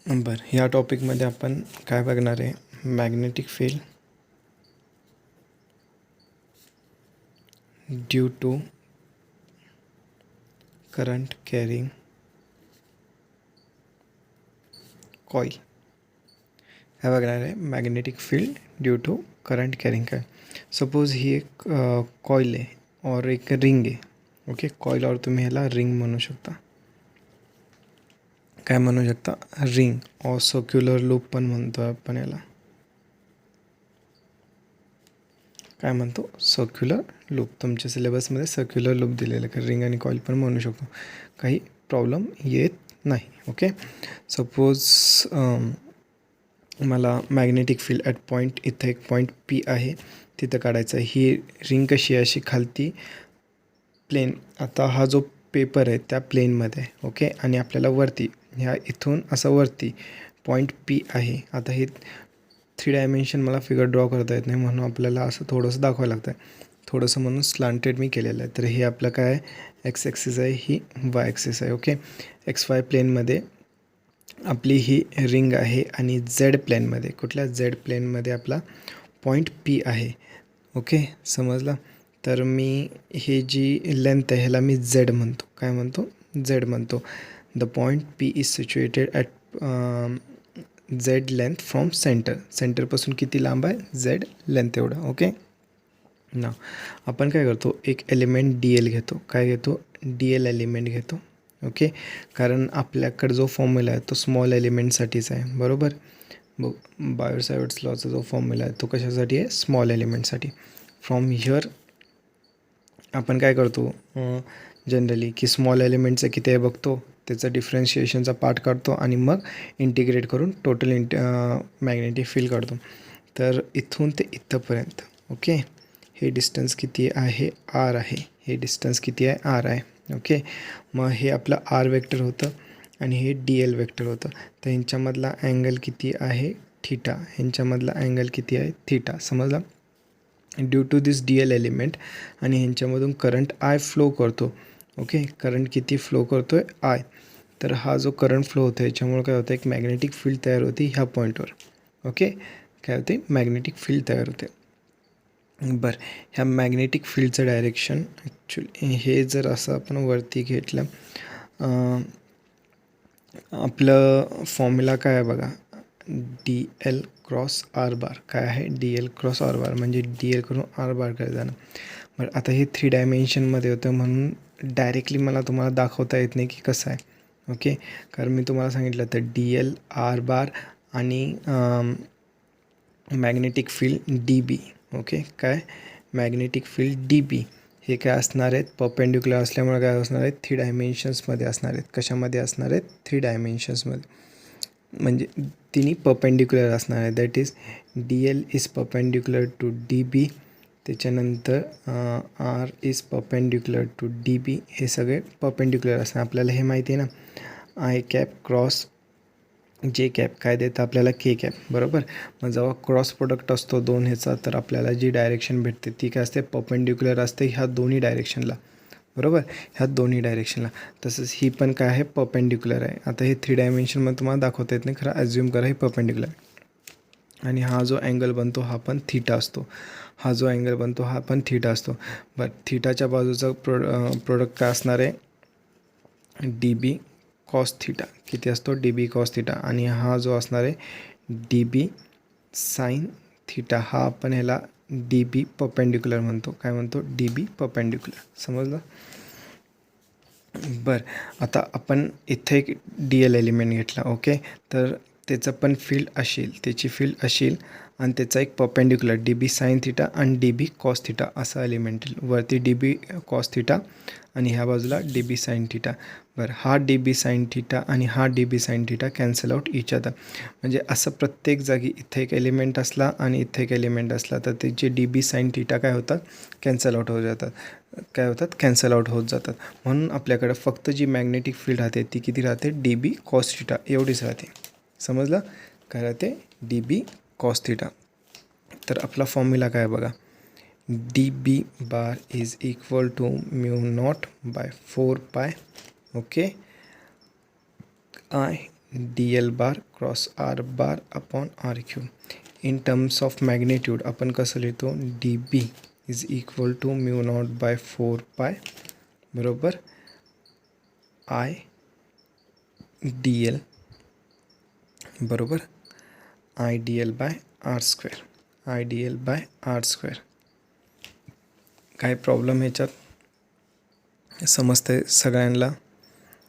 बरं, ह्या टॉपिकमध्ये आपण काय बघणार आहे, magnetic field due to current carrying coil. हे बघणार आहे magnetic field due to current carrying coil. Suppose ही एक कॉईल आहे और एक रिंग आहे. ओके, कॉईल और तुम्ही ह्याला रिंग म्हणू शकता. काय म्हणू शकता? रिंग और सर्क्युलर लूप पण म्हणतो आपण याला. काय म्हणतो? Circular loop. तुमच्या सिलेबसमध्ये सर्क्युलर लूप दिलेलं आहे. रिंग आणि कॉईल पण म्हणू शकतो, काही प्रॉब्लेम येत नाही. ओके, सपोज मला मॅग्नेटिक फील्ड ॲट पॉईंट, इथं एक पॉईंट पी आहे तिथं काढायचं आहे. ही रिंग कशी आहे? अशी खालती प्लेन. आता हा जो पेपर आहे त्या प्लेनमध्ये आहे. ओके, आणि आपल्याला वरती ह्या इथून असं वरती पॉईंट पी आहे. आता हे 3 डायमेन्शन मला फिगर ड्रॉ करता येत नाही, म्हणून आपल्याला असं थोडंसं दाखवायला लागतं आहे. थोडंसं म्हणून स्लांटेड मी केलेलं आहे. तर हे आपलं काय आहे? एक्स ॲक्सिस आहे, ही वाय ॲक्सिस आहे. ओके, एक्स वाय प्लेनमध्ये आपली ही रिंग आहे आणि झेड प्लेनमध्ये, कुठल्या झेड प्लेनमध्ये आपला पॉईंट पी आहे. ओके, समजलं? तर मी हे जी लेंथ आहे ह्याला मी झेड म्हणतो. काय म्हणतो? झेड म्हणतो. The point P is situated at Z length from centre. सेंटरपासून किती लांब आहे? झेड लेंथ एवढं. ओके, ना आपण काय करतो? एक एलिमेंट डी एल घेतो. काय घेतो? डी एल एलिमेंट घेतो. ओके, कारण आपल्याकडे जो फॉर्म्युला आहे तो स्मॉल एलिमेंटसाठीच आहे, बरोबर? बायोट-सॅवर्ट्स लॉचा जो फॉर्म्युला आहे तो कशासाठी आहे? स्मॉल एलिमेंटसाठी. फ्रॉम हिअर आपण काय करतो जनरली, की स्मॉल एलिमेंटचं किती आहे बघतो, त्याचं डिफरन्शिएशनचा पार्ट काढतो आणि मग इंटिग्रेट करून टोटल मॅग्नेटिक फील्ड काढतो. तर इथून ते इथंपर्यंत, ओके, हे डिस्टन्स किती आहे? आर आहे. हे डिस्टन्स किती आहे? आर आहे. ओके, मग हे आपलं आर वेक्टर होतं आणि हे डी एल वेक्टर होतं. तर ह्यांच्यामधला अँगल किती आहे? थीटा. ह्यांच्यामधला अँगल किती आहे? थीटा. समजला? Due to this D L element आणि ह्यांच्यामधून करंट आय फ्लो करतो. ओके, करंट किती फ्लो करतो आहे? आय. तर हा जो करंट फ्लो होतो याच्यामुळे काय होतं? एक मॅग्नेटिक फील्ड तयार होती ह्या पॉईंटवर. ओके, काय होते? मॅग्नेटिक फील्ड तयार होते. बरं, ह्या मॅग्नेटिक फील्डचं डायरेक्शन ॲक्च्युली हे जर असं आपण वरती घेतलं, आपलं फॉर्म्युला काय आहे बघा, D L cross R bar. काय आहे? D L cross R bar म्हणजे डी एल करून आर बार काय जाणं. बरं, आता हे 3 डायमेन्शनमध्ये होतं म्हणून डायरेक्टली मला तुम्हाला दाखवता येत नाही की कसं आहे. ओके, कारण मी तुम्हाला सांगितलं तर डी एल आर बार आणि मॅग्नेटिक फील्ड डी बी. ओके, काय? मॅग्नेटिक फील्ड डी बी हे काय असणार आहेत? परपेंडिक्युलर असल्यामुळे काय असणार आहेत? 3 डायमेन्शन्समध्ये असणार आहेत. कशामध्ये असणार आहेत? 3 डायमेन्शन्समध्ये. म्हणजे तिन्ही परपेंडिक्युलर असणार आहे. That is D L is perpendicular to D B. त्याच्यानंतर R is perpendicular to D B. हे सगळे परपेंडिक्युलर असणार. आपल्याला हे माहिती आहे ना, I cap cross J cap काय देतं आपल्याला? के कॅप, बरोबर? मग जेव्हा क्रॉस प्रोडक्ट असतो दोन ह्याचा, तर आपल्याला जी डायरेक्शन भेटते ती काय असते? परपेंडिक्युलर असते ह्या दोन्ही डायरेक्शनला, बरोबर? ह्या दोन्ही डायरेक्शनला. तसंच ही पण काय आहे? परपेंडिक्युलर आहे. आता हे 3 डायमेन्शनमध्ये तुम्हाला दाखवता येत नाही, खरं ॲज्युम करा हे परपेंडिक्युलर आहे. आणि हा जो अँगल बनतो हा पण थीटा असतो. हा जो अँगल बनतो हा पण थीटा असतो. बरं, थीटाच्या बाजूचा प्रोडक्ट काय असणार आहे? D B cos theta. किती असतो? D B cos theta. आणि हा जो असणार आहे डी बी साईन थीटा. हा आपण ह्याला डी बी परपेंडिक्युलर म्हणतो. काय म्हणतो? डी बी परपेंडिक्युलर. समजलं? बरं, आता आपण इथे एक डी एल एलिमेंट घेतला. ओके, तर त्याचं पण फील्ड असेल, त्याची फील्ड असेल आणि त्याचा एक perpendicular D B sine theta आणि डी बी कॉस थिटा असा एलिमेंट. वरती डी बी कॉस थिटा आणि ह्या बाजूला डी बी साईन थिटा. बरं, हा डी बी साईन थिटा आणि हा D B sine theta cancel out each other. म्हणजे असं प्रत्येक जागी इथे एक एलिमेंट असला आणि इथे एक एलिमेंट असला तर त्याचे डी बी साईन थिटा काय होतात? कॅन्सल आउट होत जातात. काय होतात? कॅन्सल आउट होत जातात. म्हणून आपल्याकडं फक्त जी मॅग्नेटिक फील्ड राहते ती किती राहते? डी बी कॉस थिटा एवढीच राहते. समजलं? काय राहते? D B cos theta. तर आपला फॉर्म्युला काय बघा, D B bar is equal to mu not by 4 pi. Okay, I D L bar cross R bar upon R cube. In terms of magnitude आपण कसं लिहितो, D B is equal to mu not by 4 pi बरोबर I D L बरोबर I D L by R square, I D L by R square. काय problem ह्याच्यात समजतंय सगळ्यांना?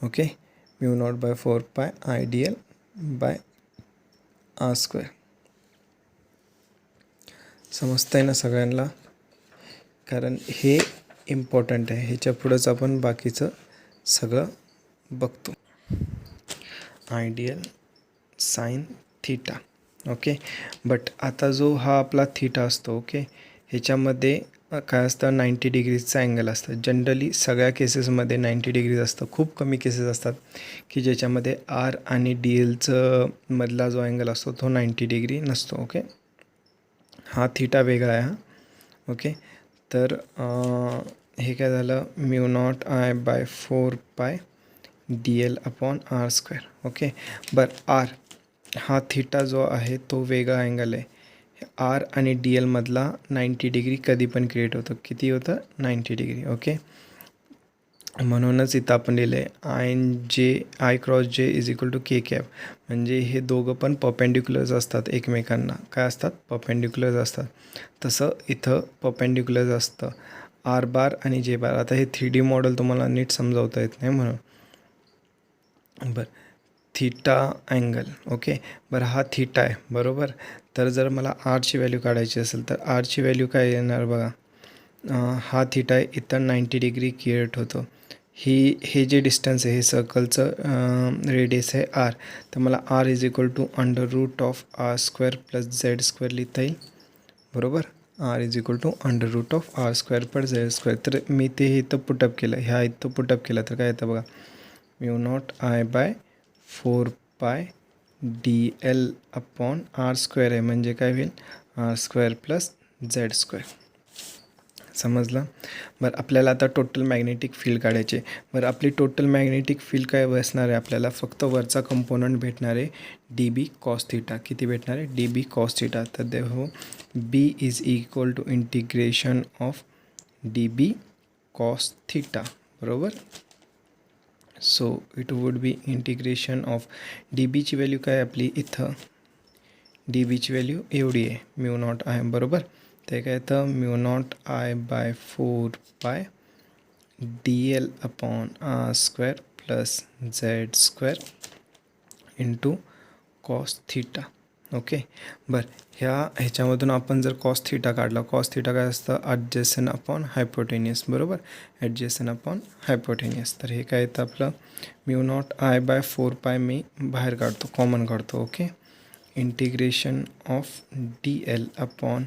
Okay, mu not by 4 pi I D L by R square समजतंय ना सगळ्यांना? कारण हे इम्पॉर्टंट आहे, ह्याच्या पुढंच आपण बाकीचं सगळं बघतो. Ideal sine theta. Okay, but आता जो हा आपला थीटा असतो, ओके, ह्याच्यामध्ये काय असतं, 90 डिग्रीजचा अँगल असतं. जनरली सगळ्या केसेसमध्ये 90 डिग्रीज असतं. खूप कमी केसेस असतात की ज्याच्यामध्ये आर आणि डी एलचं मधला जो अँगल असतो तो 90 डिग्री नसतो. ओके, हा थीटा वेगळा आहे हा. ओके, तर हे काय झालं, mu naught I by 4 pi D L upon R square. Okay, बरं आर हा थीटा जो आहे तो वेगळा अँगल आहे. आर आणि डी एलमधला 90 डिग्री कधी पण क्रिएट होतं. किती होतं, 90 डिग्री. ओके, म्हणूनच इथं आपण लिहिलं आहे I cross J is equal to K cap. म्हणजे हे दोघं पण परपेंडिक्युलर्स असतात एकमेकांना. काय असतात, परपेंडिक्युलर्स असतात. तसं इथं परपेंडिक्युलर्स असतं आर बार आणि जे बार. आता हे 3D मॉडेल तुम्हाला नीट समजावता येत नाही म्हणून. बरं, थीटा अँगल. ओके, बरं हा थीटा आहे बरोबर. तर जर मला आरची व्हॅल्यू काढायची असेल तर आरची व्हॅल्यू काय येणार बघा. हा थीटा आहे, इथं 90 डिग्री क्रिएट होतो. हे जे डिस्टन्स आहे हे सर्कलचं रेडियस आहे आर. तर मला R is equal to under root of R square plus Z square लिहिता येईल बरोबर. R is equal to under root of R square plus Z square. तर मी ते इथं पुटअप केलं, ह्या इथं पुटअप केलं तर काय येतं बघा, mu naught I by 4 pi D L upon R square आहे. म्हणजे काय होईल, R square plus Z square. समजलं? बरं, आपल्याला आता टोटल मॅग्नेटिक फील्ड काढायचे. बरं, आपली टोटल मॅग्नेटिक फील्ड काय बसणार आहे, आपल्याला फक्त वरचा कंपोनंट भेटणार आहे डी बी कॉस थीटा. किती भेटणार आहे, डी बी कॉस थीटा. तर देखो B is equal to integration of D B cos theta बरोबर. So it would be integration of D बीची व्हॅल्यू काय आपली इथं, डी बीची व्हॅल्यू एवढी आहे म्यू नॉट आय बरोबर. ते काय येतं, mu not I by 4 pi D L upon R square plus Z square into cos theta. Okay, बरं, ह्याच्यामधून आपण जर कॉस थीटा काढला, कॉस थीटा काय असतं, ॲडजस्टन अपॉन हायपोटेनियस बरोबर, ॲडजस्टन अपॉन हायपोटेनियस. तर हे काय येतं आपलं, म्यू नॉट आय बाय 4 पाय मी बाहेर काढतो, कॉमन काढतो. Okay, integration of D L upon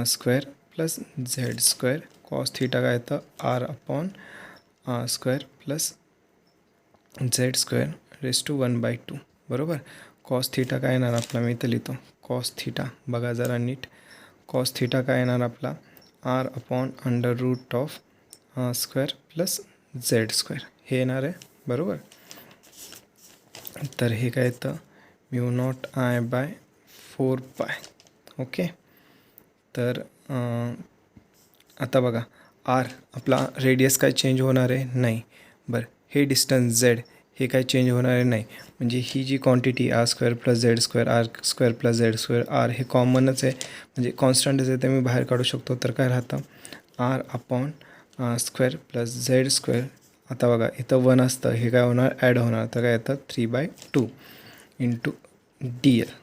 square plus Z square cos theta काय येतं, R upon R square plus Z square raise to 1/2 बरोबर. कॉस थीटा काय येणार आपला, मी इथं लिहितो कॉस थीटा. बघा जरा नीट, कॉस थीटा काय येणार आपला, R upon under root of square plus Z square हे येणार आहे बरोबर. तर हे काय येतं, mu not I by 4 pi. Okay, तर आता बघा आर आपला रेडियस काय चेंज होणार आहे नाही. बरं, हे डिस्टन्स झेड हे काय चेंज होणार आहे नाही. म्हणजे ही जी quantity R square plus Z square, R square plus Z square, R हे कॉमनच आहे म्हणजे कॉन्स्टंटच आहे, ते मी बाहेर काढू शकतो. तर काय राहतं, R upon R square plus Z square. आता बघा इथं 1 असतं, हे काय होणार, ॲड होणार. तर काय येतं 3/2 into D L.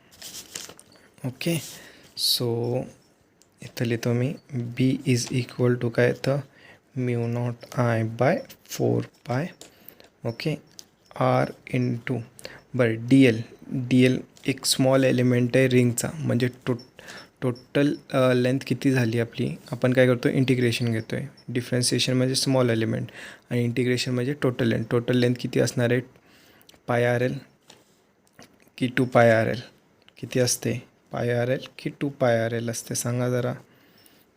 Okay, so इथं लिहितो मी बी इज इक्वल टू काय येतं, mu not I by 4 pi. Okay, R into बरं डी एल एक स्मॉल एलिमेंट आहे रिंगचा. म्हणजे टोटल लेंथ किती झाली आपली, आपण काय करतो, इंटिग्रेशन घेतो आहे. डिफरन्सिएशन म्हणजे स्मॉल एलिमेंट आणि इंटिग्रेशन म्हणजे टोटल लेंथ. टोटल लेंथ किती असणार आहे, पाय आर एल की 2 पाय आर एल, किती असते, पाय आर एल की 2 पाय आर एल असते सांगा जरा.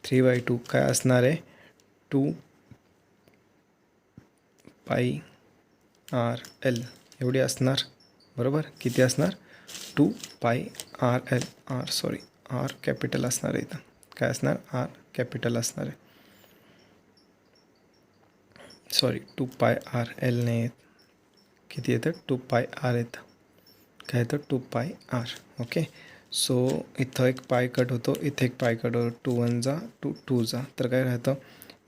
3/2 काय असणार आहे, 2 पाय आर एल एवढी असणार बरोबर. किती असणार 2 पाय आर एल आर कॅपिटल असणार आहे इथं. काय असणार आर कॅपिटल असणार आहे. 2 पाय आर एल नाही येत. किती येतं 2 पाय आर येतं. काय येतं 2 पाय आर. ओके. सो इथं एक पाय कट होतो, इथे एक पाय कट होतो. 2 1 जा 2 जा. तर काय राहतं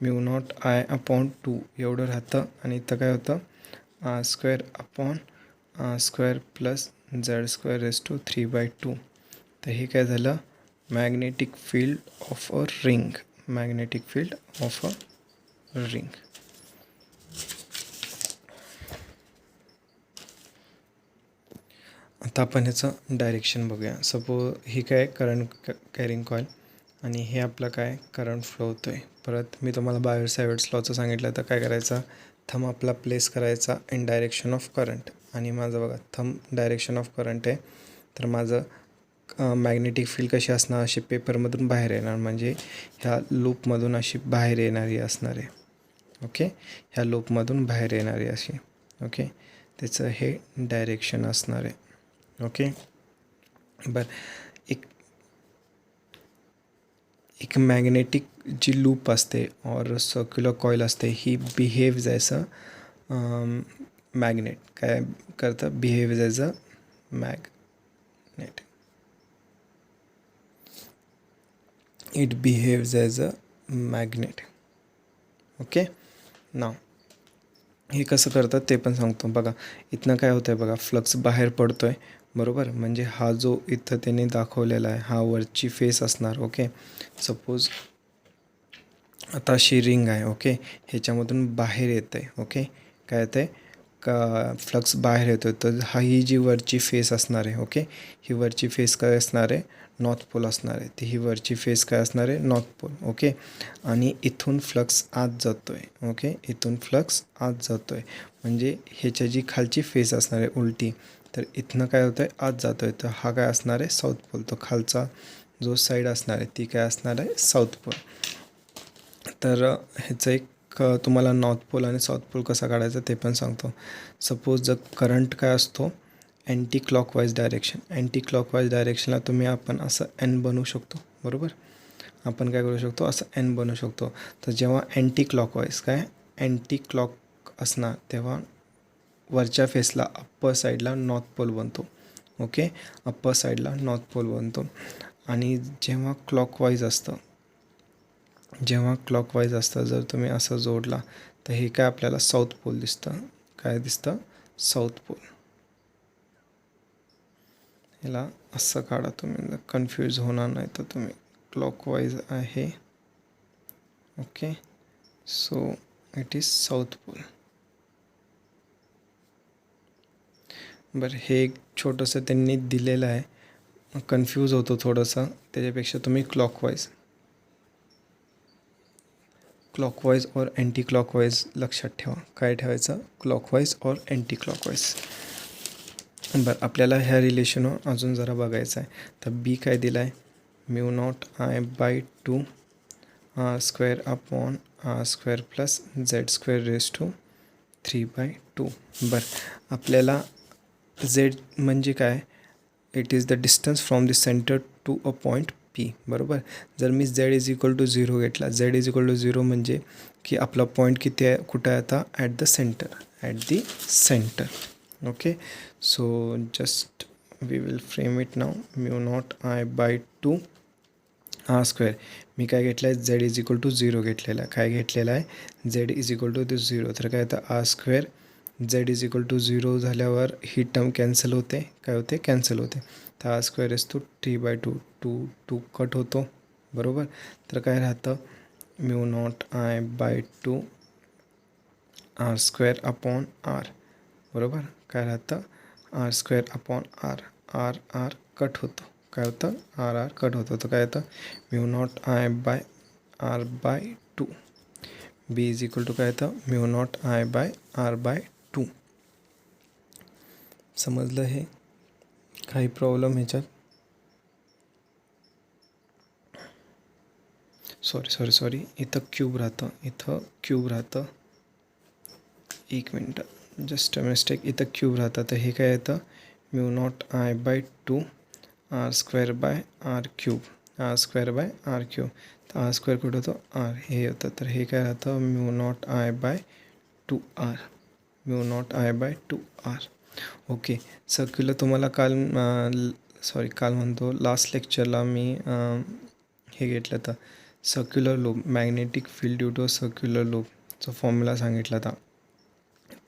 म्यू नॉट आय अपॉन 2 एवढं राहतं. आणि इथं काय होतं R square upon R square plus Z square raise to 3/2. तर हे काय झालं magnetic field of a ring. Magnetic field of a ring. आता आपण ह्याचं डायरेक्शन बघूया. सपोज ही काय करंट कॅरिंग कॉईल आणि हे आपलं काय करंट फ्लो होतो आहे. परत मी तुम्हाला बायर सायवर्ट्स लॉचं सांगितलं. तर काय करायचं थंब आपला प्लेस करायचा इन डायरेक्शन ऑफ करंट. आणि माझं बघा थंब डायरेक्शन ऑफ करंट आहे. तर माझं मॅग्नेटिक फील्ड कशी असणार अशी पेपरमधून बाहेर येणार. म्हणजे ह्या लूपमधून अशी बाहेर येणारी असणार आहे. ओके. ह्या लूपमधून बाहेर येणारी अशी. ओके. त्याचं हे डायरेक्शन असणार आहे. ओके. बरं. एक मॅग्नेटिक जी लूप असते और सर्क्युलर कॉईल असते ही बिहेव्ज ॲज अ मॅग्नेट. काय करतं behaves as a magnet. It behaves as a magnet. Okay. नाव हे कसं करतात ते पण सांगतो. बघा इथनं काय होतं आहे बघा फ्लक्स बाहेर पडतो आहे. बरोबर. म्हणजे हा जो इथं त्याने दाखवलेला आहे हा वरची फेस असणार. ओके. सपोज आता अशी रिंग आहे. ओके. ह्याच्यामधून बाहेर येतं आहे. ओके. काय येतं आहे का फ्लक्स बाहेर येतो आहे. तर ही जी वरची फेस असणार आहे. ओके. ही वरची फेस काय असणार आहे नॉर्थ पोल असणार आहे. तर ही वरची फेस काय असणार आहे नॉर्थ पोल. ओके. आणि इथून फ्लक्स आत जातो आहे. ओके. इथून फ्लक्स आत जातो आहे. म्हणजे ह्याच्या जी खालची फेस असणार आहे उलटी. तर इथनं काय होतं आहे आत जातो आहे. तर हा काय असणार आहे साऊथ पोल. तो खालचा जो साईड असणार आहे ती काय असणार आहे साऊथ पोल. तर ह्याचं एक तुम्हाला नॉर्थ पोल आणि साऊथ पोल कसा काढायचा ते पण सांगतो. सपोज जर करंट काय असतो anti clockwise direction. Anti clockwise डायरेक्शनला तुम्ही आपण असं एन बनवू शकतो. बरोबर. आपण काय करू शकतो असं एन बनवू शकतो. तर जेव्हा अँटी क्लॉकवाईज काय अँटी क्लॉक असणार तेव्हा वरच्या फेसला अप्पर साईडला नॉर्थ पोल बनतो. ओके. अप्पर साईडला नॉर्थ पोल बनतो. आणि जेव्हा क्लॉकवाईज असतं जर तुम्ही असं जोडला तर हे काय आपल्याला साऊथ पोल दिसतं. काय दिसतं साऊथ पोल. ह्याला असं काढा तुम्ही कन्फ्यूज होणार नाही. तर तुम्ही क्लॉकवाईज आहे. Okay. So it is south pole. बरं. हे एक छोटंसं त्यांनी दिलेलं आहे. कन्फ्यूज होतो थोडंसं. त्याच्यापेक्षा तुम्ही क्लॉकवाईज और अँटी क्लॉकवाईज लक्षात ठेवा. काय ठेवायचं क्लॉकवाईज और अँटी क्लॉकवाईज. बरं. आपल्याला ह्या रिलेशनवर अजून जरा बघायचं आहे. तर बी काय दिला आहे mu not I by 2 R square upon R square plus Z square raise to 3/2. बरं. आपल्याला झेड म्हणजे काय it is the distance from the centre to a point P. बरोबर. जर मी झेड इज इक्वल टू 0 घेतला. झेड इज इक्वल टू 0 म्हणजे की आपला पॉईंट किती आहे कुठं आहे आता at the centre. Okay. So just we will frame it now mu not I by 2 R square. मी काय घेतलं आहे झेड इज इक्वल टू 0 घेतलेला आहे. काय घेतलेला आहे झेड इज इक्वल टू 0. तर काय येतं R square Z is equal to 0 झाल्यावर ही टर्म कॅन्सल होते. काय होते कॅन्सल होते. तर R square is to 3/2 to cut होतो. बरोबर. तर काय राहतं mu not I by 2 R square upon R. बरोबर. काय राहतं R square upon R. R cut होतो. काय होतं आर कट होतं. तर काय येतं mu not I by R by 2. B is equal to काय येतं mu not I by R by 2. समजलं हे. काही प्रॉब्लेम ह्याच्यात सॉरी इथं क्यूब राहतं. एक मिनटं जस्ट अ मिस्टेक. इथं क्यूब राहतं. तर हे काय येतं mu not I by 2 R square by R cube, R square by R cube. तर आर स्क्वेअर कुठं होतं, आर हे होतं, तर हे काय राहतं mu not I by 2 R, mu not I by 2 R. Okay. Circular तुम्हाला काल म्हणतो लास्ट लेक्चरला मी हे घेतलं तर circular loop, magnetic field due to circular लूपचा फॉर्म्युला सांगितला होता.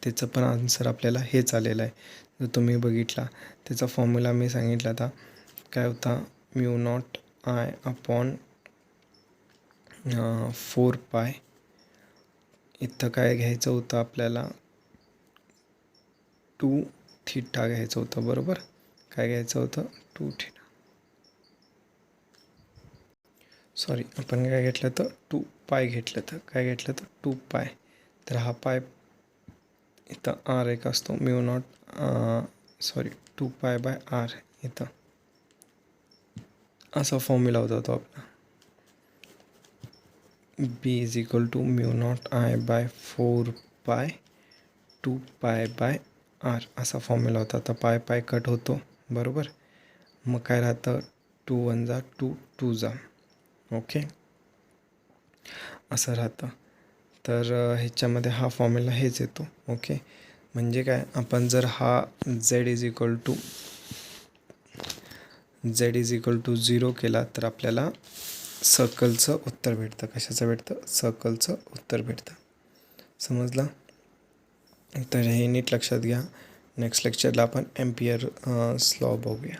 त्याचं पण आन्सर आपल्याला हेच आलेलं आहे. जर तुम्ही बघितला त्याचा फॉर्म्युला मी सांगितला होता काय होता, म्यू नॉट आय अपॉन 4 पाय. इथं काय घ्यायचं होतं आपल्याला 2 थीटा घ्यायचं होतं, बरोबर. काय घ्यायचं होतं 2 थीटा, सॉरी आपण काय घेतलं तर 2 पाय घेतलं, तर काय घेतलं तर 2 पाय. तर हा पाय इथं आर एक असतो, mu naught 2 pi by R इथं असा फॉर्म्युला होता तो आपला. B is equal to mu not I by 4 pi 2 pi by R असा फॉर्म्युला होता. तर पाय पाय कट होतो, बरोबर. मग काय राहतं 2 1 जा 2 2 जा, ओके असं राहतं. तर ह्याच्यामध्ये हा फॉर्म्युला हेच येतो, ओके. म्हणजे काय, आपण जर हा झेड इज इक्वल टू 0 केला तर आपल्याला सर्कलचं उत्तर भेटतं. कशाचं भेटतं, सर्कलचं उत्तर भेटतं. समजलं. तर हे नीट लक्षात घ्या. नेक्स्ट लेक्चरला आपण एम्पियर लॉ बघूया.